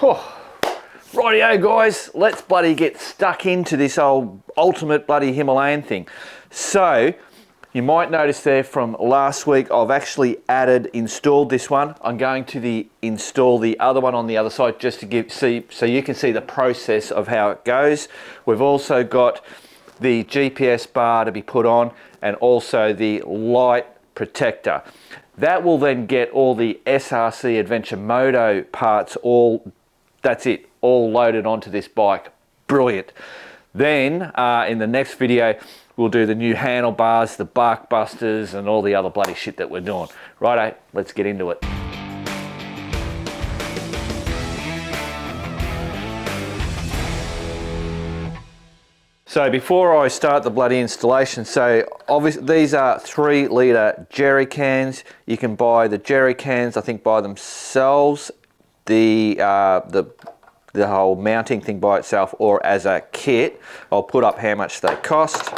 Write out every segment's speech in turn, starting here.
Oh, rightio guys, let's bloody get stuck into this old ultimate bloody Himalayan thing. So, you might notice there from last week, I've actually installed this one. I'm going to install the other one on the other side just to so you can see the process of how it goes. We've also got the GPS bar to be put on and also the light protector. That will then get all the SRC Adventure Moto parts that's it, all loaded onto this bike. Brilliant. Then in the next video, we'll do the new handlebars, the bark busters, and all the other bloody shit that we're doing. Righto, let's get into it. So before I start the bloody installation, so obviously these are 3-litre jerry cans. You can buy the jerry cans, I think, by themselves, the whole mounting thing by itself, or as a kit. I'll put up how much they cost.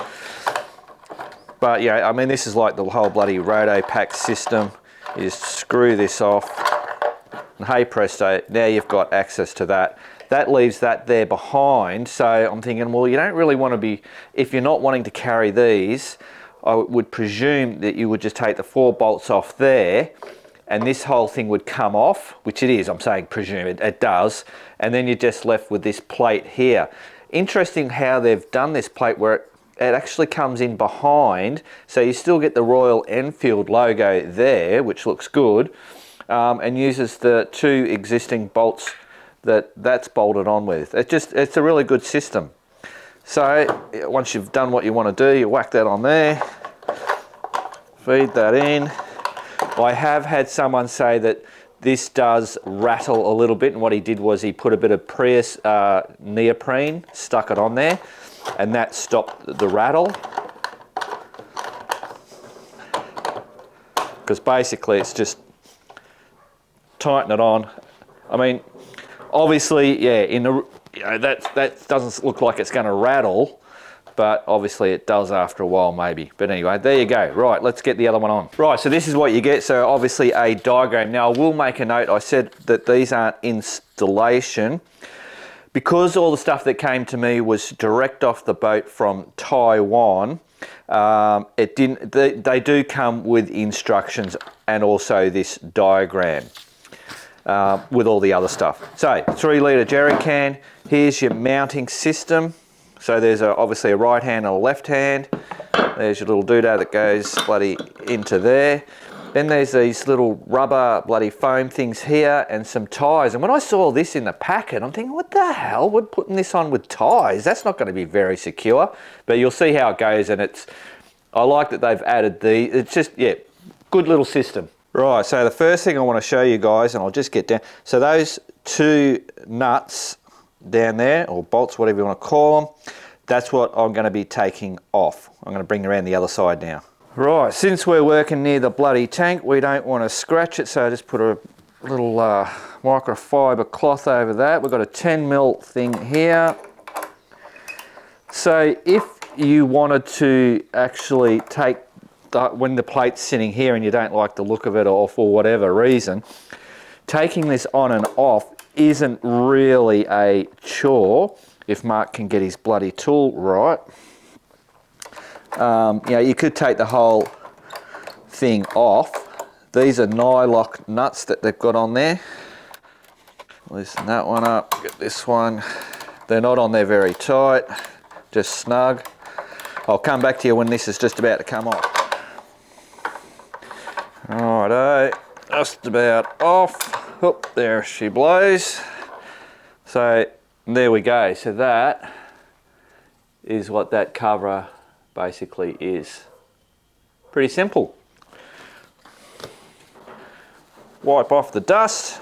But yeah, I mean, this is like the whole bloody roto pack system. You just screw this off, and hey presto, now you've got access to that. That leaves that there behind. So I'm thinking, well, you don't really want to be, if you're not wanting to carry these, I would presume that you would just take the 4 bolts off there, and this whole thing would come off, which it is, I'm saying presume, it does, and then you're just left with this plate here. Interesting how they've done this plate where it actually comes in behind, so you still get the Royal Enfield logo there, which looks good, and uses the 2 existing bolts that's bolted on with. It's a really good system. So once you've done what you want to do, you whack that on there, feed that in. I have had someone say that this does rattle a little bit, and what he did was he put a bit of Prius neoprene, stuck it on there, and that stopped the rattle. Because basically it's just tighten it on. I mean, obviously, yeah, that doesn't look like it's going to rattle, but obviously it does after a while maybe. But anyway, there you go. Right, let's get the other one on. Right, so this is what you get. So obviously a diagram. Now I will make a note, I said that these aren't installation. Because all the stuff that came to me was direct off the boat from Taiwan, they do come with instructions and also this diagram. With all the other stuff. So 3-litre jerry can, here's your mounting system. So there's obviously a right hand and a left hand. There's your little doodah that goes bloody into there. Then there's these little rubber bloody foam things here and some ties. And when I saw this in the packet, I'm thinking, what the hell? We're putting this on with ties. That's not going to be very secure. But you'll see how it goes, and I like that they've added it's just, yeah, good little system. Right, so the first thing I want to show you guys, and I'll just get down, so those 2 nuts down there, or bolts, whatever you want to call them, that's what I'm going to be taking off. I'm going to bring around the other side now. Right, since we're working near the bloody tank, we don't want to scratch it, so I just put a little microfiber cloth over that. We've got a 10mm thing here. So if you wanted to actually take when the plate's sitting here and you don't like the look of it, or for whatever reason, taking this on and off isn't really a chore if Mark can get his bloody tool right. You could take the whole thing off. These are nylock nuts that they've got on there. Loosen that one up, get this one. They're not on there very tight, just snug. I'll come back to you when this is just about to come off. Righto, just about off. Oh, there she blows. So there we go. So that is what that cover basically is. Pretty simple. Wipe off the dust.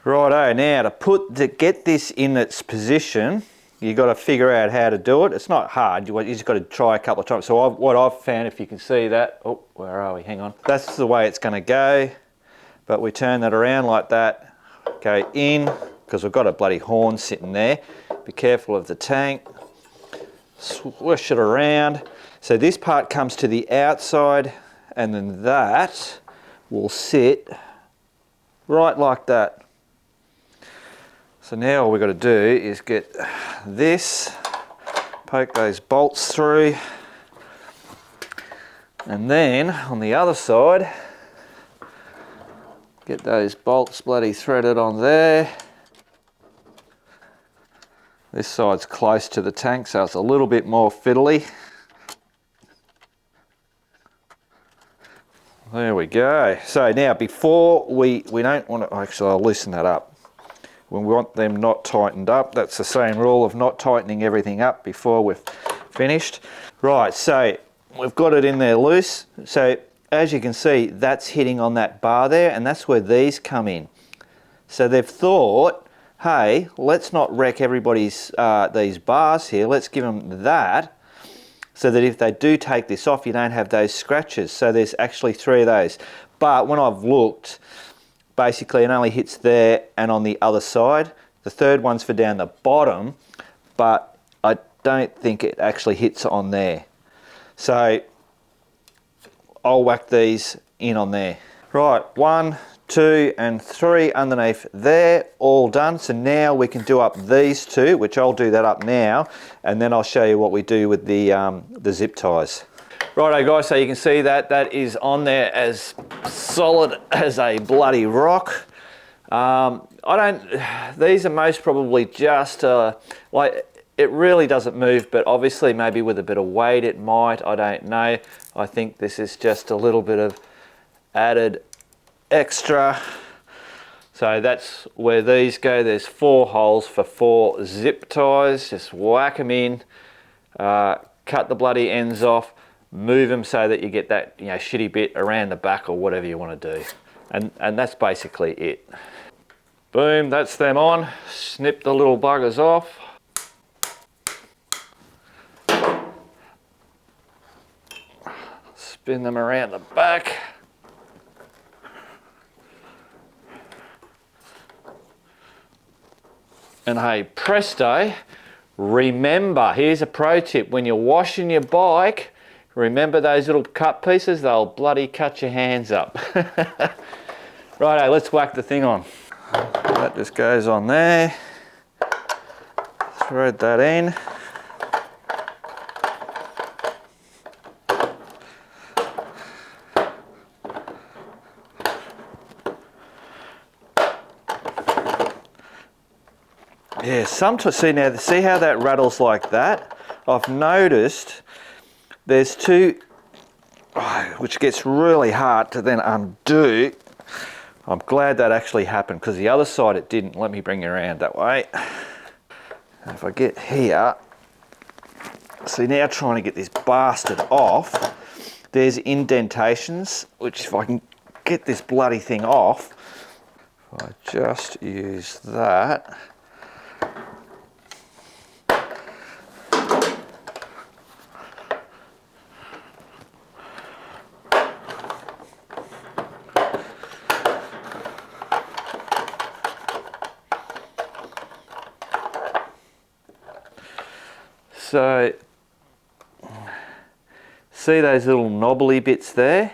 Righto, now to get this in its position, you've got to figure out how to do it. It's not hard, you just got to try a couple of times. So what I've found, if you can see that, oh, where are we, hang on. That's the way it's going to go, but we turn that around like that, go in, because we've got a bloody horn sitting there. Be careful of the tank, swish it around. So this part comes to the outside, and then that will sit right like that. So now all we've got to do is get this, poke those bolts through, and then on the other side, get those bolts bloody threaded on there. This side's close to the tank, so it's a little bit more fiddly. There we go. So now before we don't want to, actually I'll loosen that up. We want them not tightened up. That's the same rule of not tightening everything up before we've finished. Right, so we've got it in there loose. So as you can see, that's hitting on that bar there, and that's where these come in. So they've thought, hey, let's not wreck everybody's these bars here. Let's give them that, so that if they do take this off, you don't have those scratches. So there's actually 3 of those. But when I've looked, basically it only hits there and on the other side. The third one's for down the bottom, but I don't think it actually hits on there. So I'll whack these in on there. Right, 1, 2 and 3 underneath there, all done. So now we can do up these 2, which I'll do that up now, and then I'll show you what we do with the zip ties. Righto guys, so you can see that that is on there as solid as a bloody rock. These are most probably just like, it really doesn't move, but obviously maybe with a bit of weight it might, I don't know. I think this is just a little bit of added extra. So that's where these go. There's 4 holes for 4 zip ties. Just whack them in, cut the bloody ends off, move them so that you get that, you know, shitty bit around the back or whatever you want to do. And that's basically it. Boom, that's them on. Snip the little buggers off. Spin them around the back. And hey, presto, remember, here's a pro tip, when you're washing your bike, remember those little cut pieces, they'll bloody cut your hands up. Righto, let's whack the thing on. That just goes on there, thread that in. Yeah, sometimes, see now, see how that rattles like that? I've noticed there's 2, which gets really hard to then undo. I'm glad that actually happened, because the other side it didn't. Let me bring you around that way. And if I get here, see now trying to get this bastard off, there's indentations, which if I can get this bloody thing off, if I just use that. So, see those little knobbly bits there?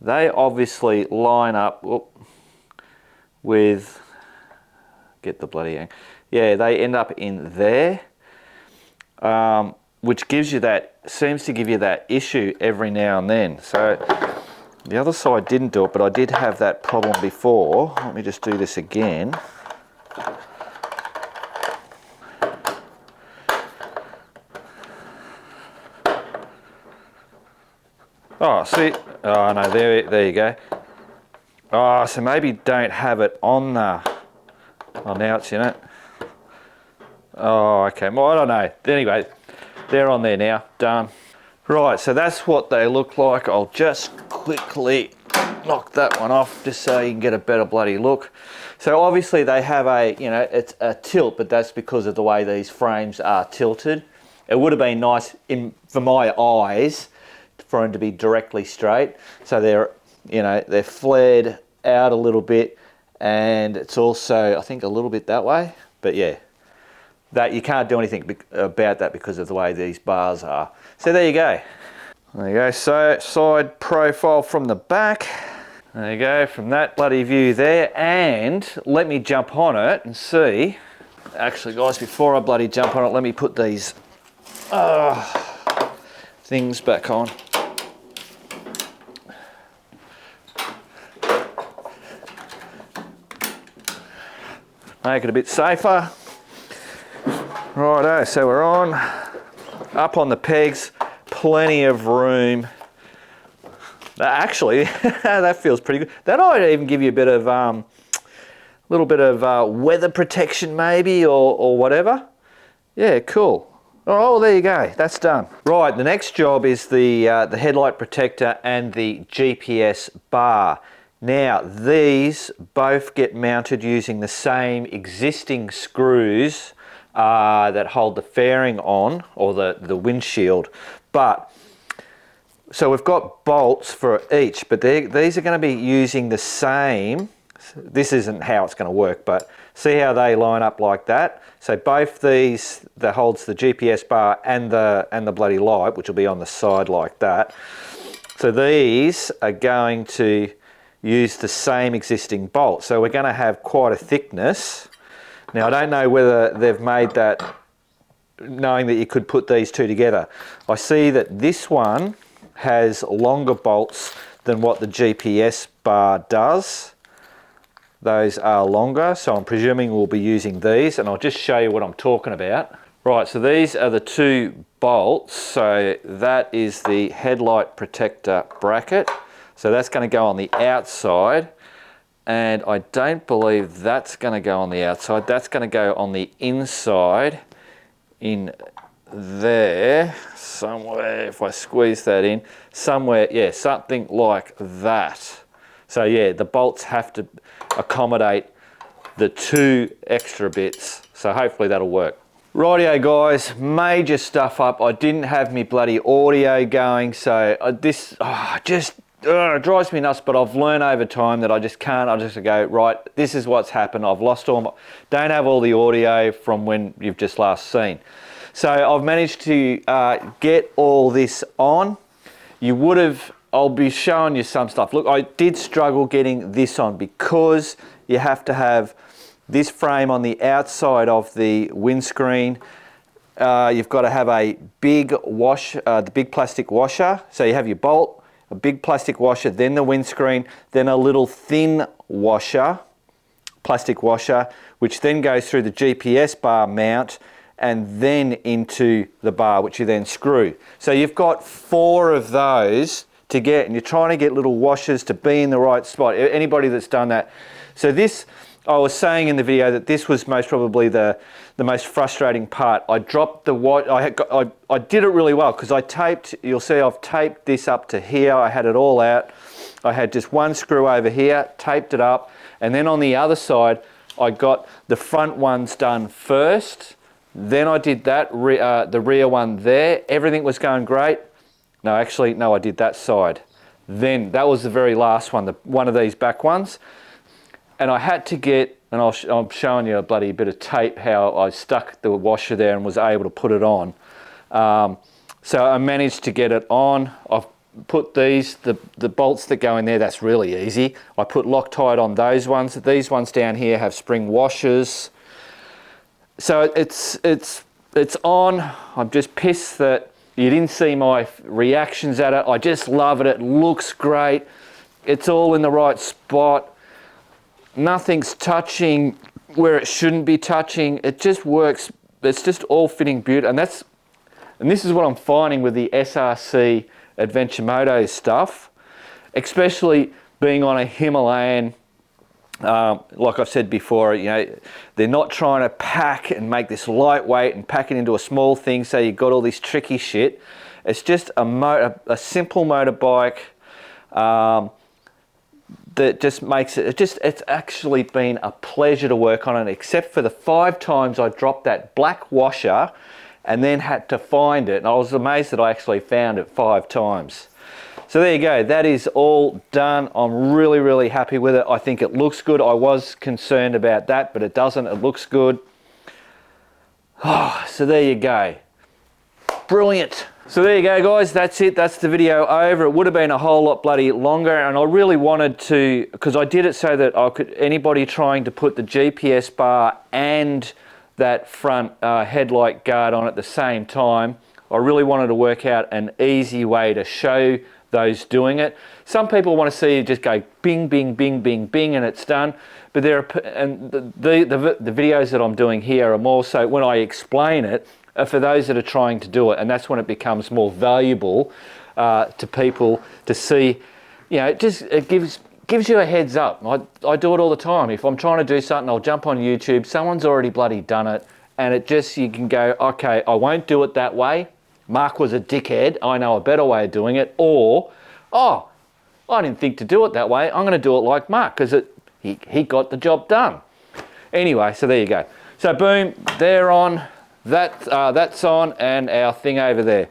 They obviously line up with, get the bloody hang. Yeah, they end up in there, which gives you that, seems to give you that issue every now and then. So the other side didn't do it, but I did have that problem before. Let me just do this again. Oh, see, oh no, there you go. Oh, so maybe don't have it on the, oh now it's in it. Oh, okay, well I don't know. Anyway, they're on there now, done. Right, so that's what they look like. I'll just quickly knock that one off just so you can get a better bloody look. So obviously they have a, you know, it's a tilt, but that's because of the way these frames are tilted. It would have been nice for my eyes for them to be directly straight. So they're, you know, they're flared out a little bit, and it's also, I think, a little bit that way. But yeah, that you can't do anything about that because of the way these bars are. So there you go. There you go. So side profile from the back. There you go, from that bloody view there, and let me jump on it and see. Actually guys, before I bloody jump on it, let me put these things back on. Make it a bit safer. Righto, so we're on, up on the pegs, plenty of room. Actually, that feels pretty good. That might even give you a bit of, little bit of weather protection maybe, or whatever. Yeah, cool. All right, well there you go, that's done. Right, the next job is the headlight protector and the GPS bar. Now, these both get mounted using the same existing screws that hold the fairing on, or the windshield, but so we've got bolts for each, but these are going to be using the same. This isn't how it's going to work, but see how they line up like that. So both these that holds the GPS bar and the bloody light, which will be on the side like that. So these are going to use the same existing bolt. So we're going to have quite a thickness. Now I don't know whether they've made that knowing that you could put these two together. I see that this one has longer bolts than what the GPS bar does. Those are longer, so I'm presuming we'll be using these, and I'll just show you what I'm talking about. Right, so these are the two bolts. So that is the headlight protector bracket. So that's going to go on the outside, and I don't believe that's going to go on the outside. That's going to go on the inside in there somewhere. If I squeeze that in somewhere, yeah, something like that. So yeah, the bolts have to accommodate the two extra bits, so hopefully that'll work. Rightio guys, major stuff up. I didn't have me bloody audio going, so this just drives me nuts, but I've learned over time that I just can't. I just go, right, this is what's happened. I've lost all my, don't have all the audio from when you've just last seen. So I've managed to get all this on. You would have, I'll be showing you some stuff. Look, I did struggle getting this on because you have to have this frame on the outside of the windscreen. You've got to have a big wash, the big plastic washer. So you have your bolt, a big plastic washer, then the windscreen, then a little thin washer, plastic washer, which then goes through the GPS bar mount and then into the bar, which you then screw. So you've got 4 of those to get, and you're trying to get little washers to be in the right spot. Anybody that's done that. So this, I was saying in the video that this was most probably the most frustrating part. I dropped the I did it really well because I taped, you'll see I've taped this up to here. I had it all out. I had just one screw over here, taped it up, and then on the other side, I got the front ones done first. Then I did that, the rear one there. Everything was going great. No, actually, no, I did that side. Then that was the very last one, one of these back ones. And I had to get, and I'm showing you a bloody bit of tape how I stuck the washer there and was able to put it on. So I managed to get it on. I've put these, the bolts that go in there, that's really easy. I put Loctite on those ones. These ones down here have spring washers. So it's on. I'm just pissed that you didn't see my reactions at it. I just love it. It looks great. It's all in the right spot. Nothing's touching where it shouldn't be touching. It just works. It's just all fitting beautiful. And this is what I'm finding with the SRC Adventure Moto stuff, especially being on a Himalayan. Like I've said before, you know, they're not trying to pack and make this lightweight and pack it into a small thing so you've got all this tricky shit. It's just a simple motorbike that just makes it, it's actually been a pleasure to work on it, except for the 5 times I dropped that black washer and then had to find it. And I was amazed that I actually found it 5 times. So there you go, that is all done. I'm really, really happy with it. I think it looks good. I was concerned about that, but it doesn't. It looks good. Oh, so there you go. Brilliant. So there you go, guys, that's it, that's the video over. It would have been a whole lot bloody longer, and I really wanted to, because I did it so that I could, anybody trying to put the GPS bar and that front headlight guard on at the same time, I really wanted to work out an easy way to show those doing it. Some people want to see you just go bing, bing, bing, bing, bing, and it's done. But there are, and the videos that I'm doing here are more so when I explain it, for those that are trying to do it, and that's when it becomes more valuable to people to see. You know, it gives you a heads up. I do it all the time. If I'm trying to do something, I'll jump on YouTube. Someone's already bloody done it, and it just, you can go, okay, I won't do it that way. Mark was a dickhead. I know a better way of doing it. Or, oh, I didn't think to do it that way. I'm going to do it like Mark because he got the job done. Anyway, so there you go. So boom, they're on. That's on, and our thing over there.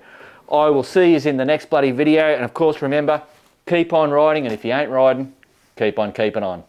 I will see you in the next bloody video, and of course remember, keep on riding, and if you ain't riding, keep on keeping on.